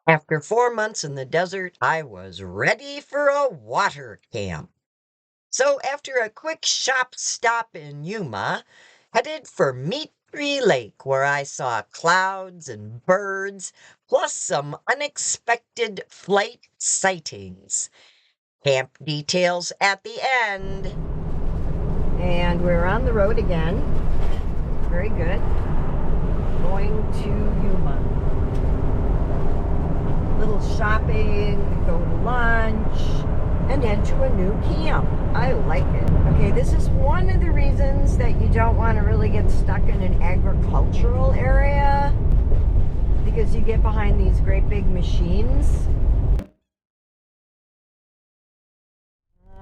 After 4 months in the desert, I was ready for a water camp. So after a quick shop stop in Yuma, headed for Mittry Lake, where I saw clouds and birds, plus some unexpected flight sightings. Camp details at the end. And we're on the road again. Very good. Going to Yuma. Little shopping, go to lunch, and head to a new camp. I like it. Okay, this is one of the reasons that you don't want to really get stuck in an agricultural area, because you get behind these great big machines.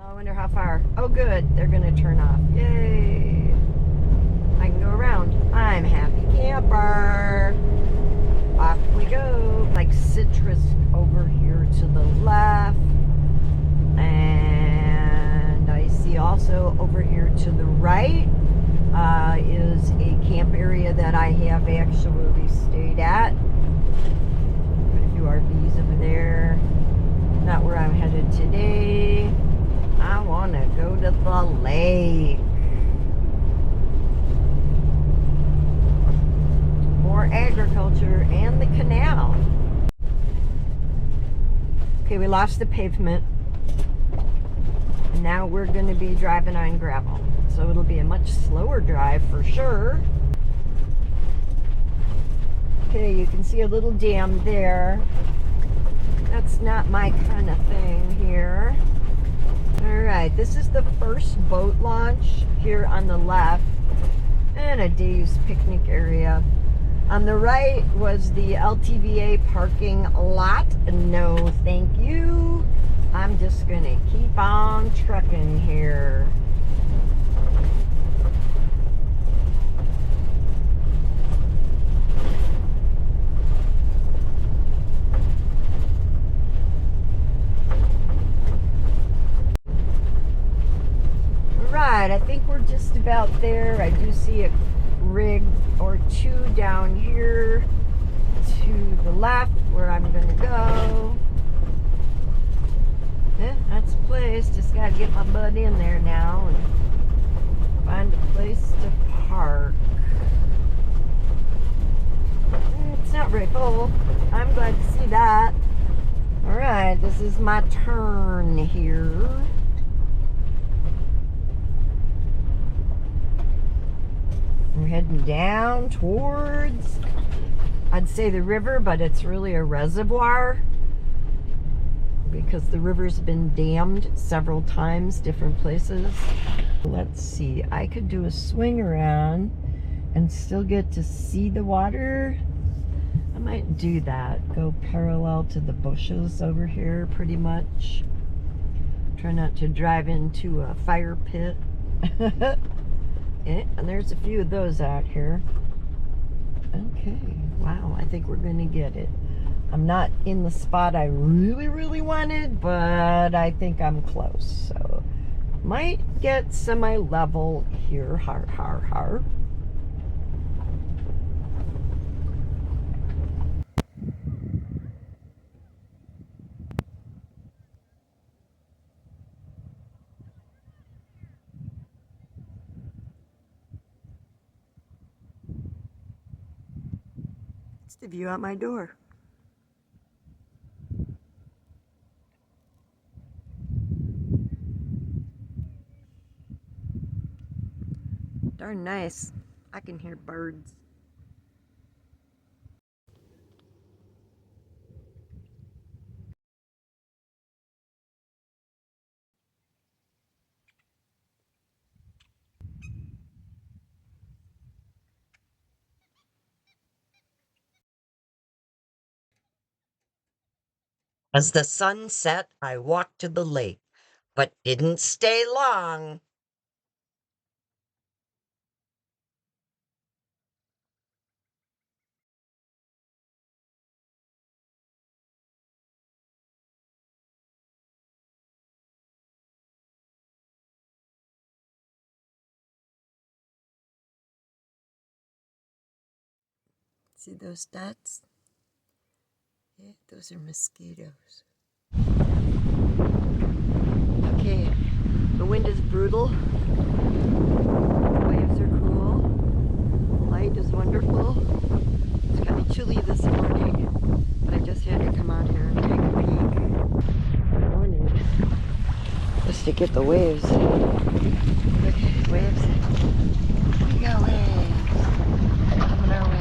I wonder how far. Oh good, they're gonna turn off. Yay! I can go around. I'm happy camper. Off we go. Like citrus over here to the left. And I see also over here to the right is a camp area that I have actually stayed at. Quite a few RVs over there. Not where I'm headed today. I want to go to the lake. More agriculture and the canal. Okay, we lost the pavement. And now we're going to be driving on gravel. So it'll be a much slower drive for sure. Okay, you can see a little dam there. That's not my kind of thing here. Alright, this is the first boat launch here on the left. And a day-use picnic area. On the right was the LTVA parking lot. No, thank you. I'm just going to keep on trucking here. Right, I think we're just about there. I do see a rig or two down here to the left where I'm going to go. Yeah, that's a place. Just got to get my butt in there now and find a place to park. It's not very full. I'm glad to see that. Alright, this is my turn here. We're heading down towards, I'd say the river, but it's really a reservoir because the river's been dammed several times, different places. Let's see, I could do a swing around and still get to see the water. I might do that, go parallel to the bushes over here pretty much. Try not to drive into a fire pit. And there's a few of those out here. Okay, wow, I think we're gonna get it. I'm not in the spot I really wanted, but I think I'm close. So, might get semi-level here, har, har, har. It's the view out my door. Darn nice. I can hear birds. As the sun set, I walked to the lake, but didn't stay long. See those dots? Those are mosquitoes. Okay, the wind is brutal. The waves are cool. Light is wonderful. It's kind of chilly this morning, but I just had to come out here and take a peek. Morning. Just to get the waves. Okay, waves. We got waves. Coming our way.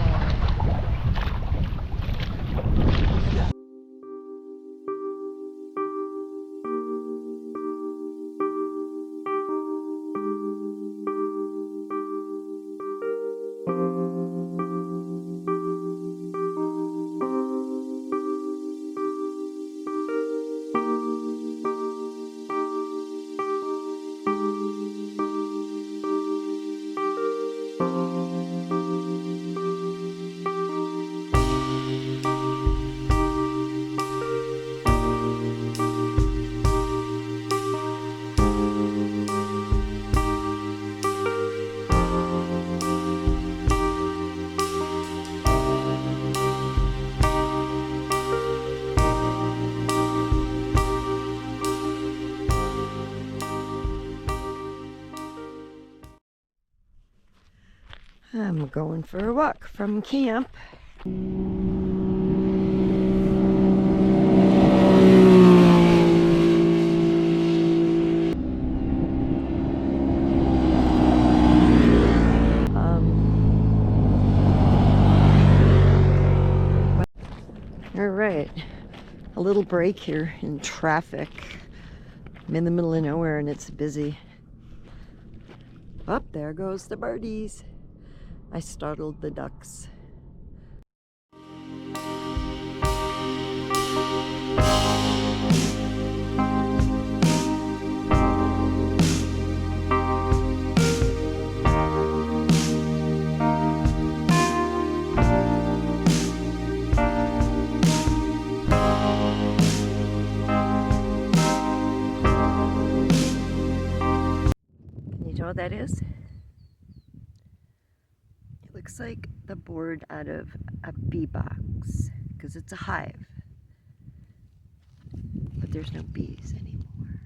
I'm going for a walk from camp. All right, a little break here in traffic. I'm in the middle of nowhere and it's busy. Up there goes the birdies. I startled the ducks. Can you tell what that is? It looks like the board out of a bee box because it's a hive, but there's no bees anymore.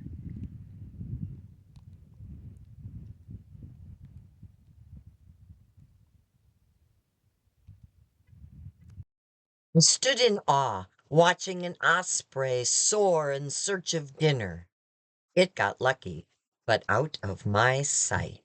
I stood in awe, watching an osprey soar in search of dinner. It got lucky, but out of my sight.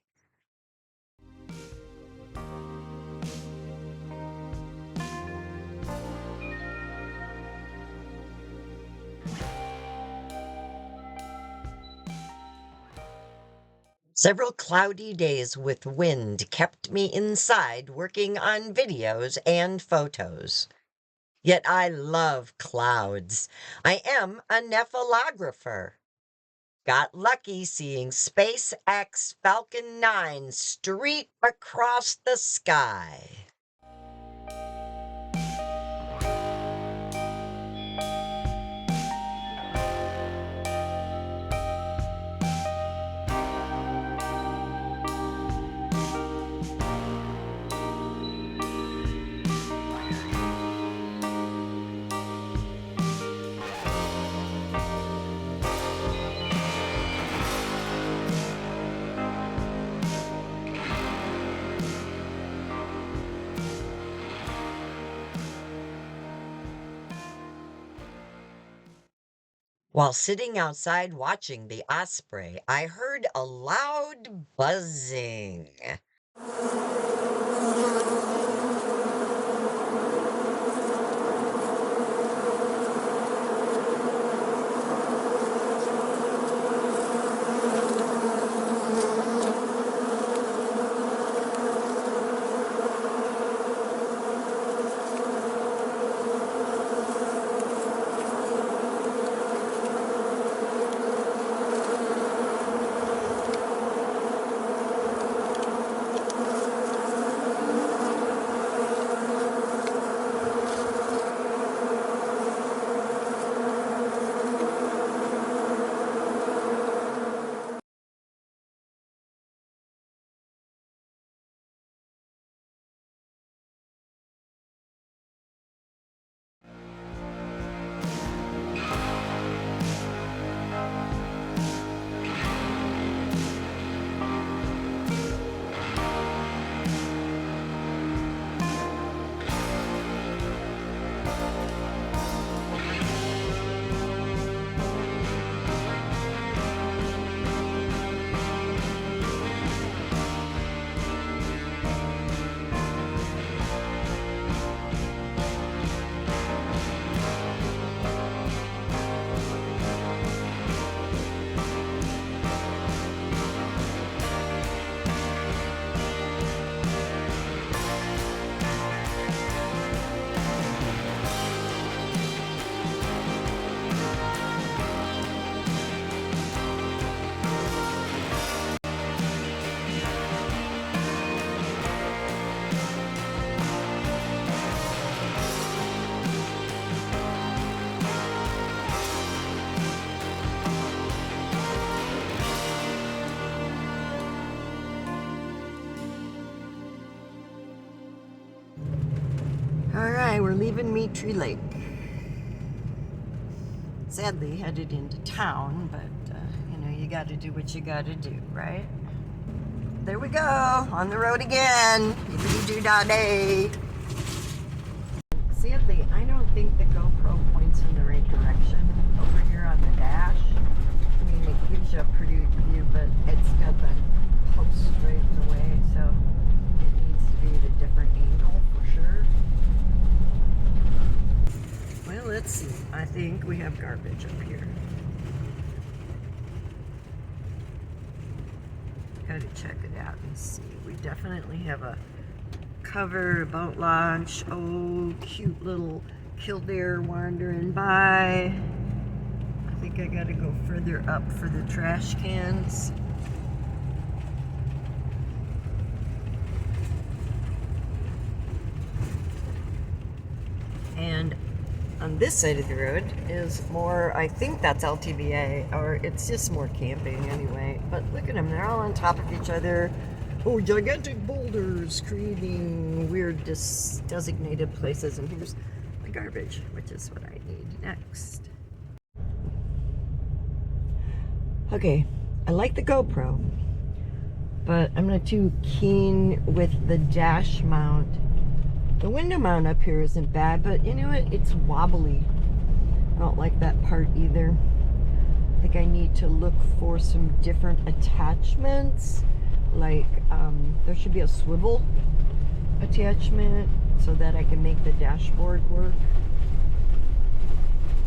Several cloudy days with wind kept me inside working on videos and photos. Yet I love clouds. I am a nephelographer. Got lucky seeing SpaceX Falcon 9 streak across the sky. While sitting outside watching the osprey, I heard a loud buzzing. All right, we're leaving Mittry Lake. Sadly, headed into town, but you got to do what you got to do, right? There we go, on the road again. Yippee-doo-dah-day. Sadly, I don't think the GoPro points in the right direction over here on the dash. I mean, it gives you a pretty view, but it's got the post right in the way, so it needs to be at a different angle for sure. Well, let's see. I think we have garbage up here. Gotta check it out and see. We definitely have a cover, boat launch. Oh, cute little killdeer wandering by. I think I gotta go further up for the trash cans. And on this side of the road is more, I think that's LTVA, or it's just more camping anyway. But look at them, they're all on top of each other. Oh, gigantic boulders creating weird designated places. And here's the garbage, which is what I need next. Okay, I like the GoPro, but I'm not too keen with the dash mount. The window mount up here isn't bad, but you know what? It's wobbly. I don't like that part either. I think I need to look for some different attachments. Like, there should be a swivel attachment so that I can make the dashboard work.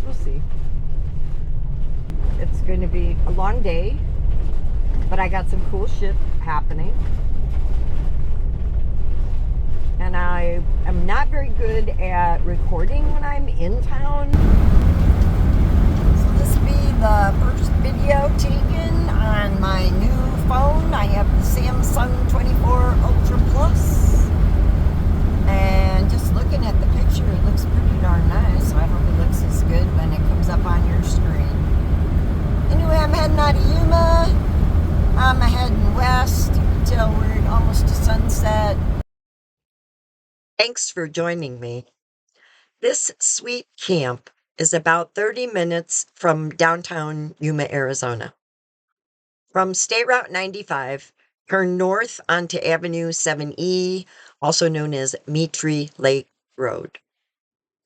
We'll see. It's going to be a long day, but I got some cool shit happening. And I am not very good at recording when I'm in town. So this will be the first video taken on my new phone. I have the Samsung 24 Ultra Plus. And just looking at the picture, it looks pretty darn nice. So I hope it looks as good when it comes up on your screen. Anyway, I'm heading out of Yuma. I'm heading west until we're almost to sunset. Thanks for joining me. This sweet camp is about 30 minutes from downtown Yuma, Arizona. From State Route 95, turn north onto Avenue 7E, also known as Mittry Lake Road.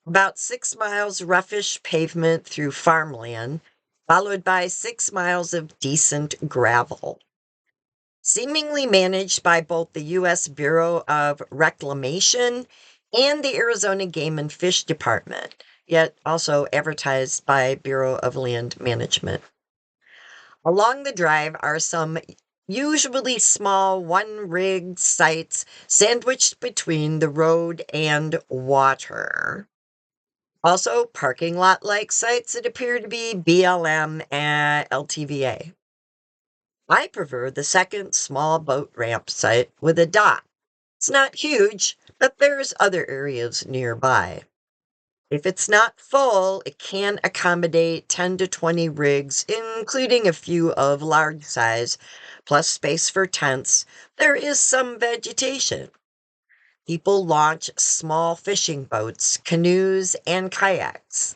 About 6 miles roughish pavement through farmland, followed by 6 miles of decent gravel. Seemingly managed by both the U.S. Bureau of Reclamation and the Arizona Game and Fish Department, yet also advertised by Bureau of Land Management. Along the drive are some usually small one-rig sites sandwiched between the road and water. Also, parking lot-like sites that appear to be BLM and LTVA. I prefer the second small boat ramp site with a dock. It's not huge, but there's other areas nearby. If it's not full, it can accommodate 10 to 20 rigs, including a few of large size, plus space for tents. There is some vegetation. People launch small fishing boats, canoes, and kayaks.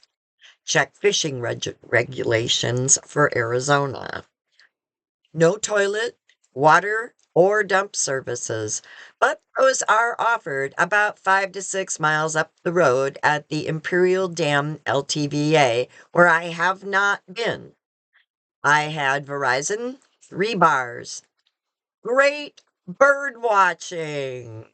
Check fishing regulations for Arizona. No toilet, water, or dump services, but those are offered about 5 to 6 miles up the road at the Imperial Dam LTVA, where I have not been. I had Verizon, 3 bars. Great bird watching.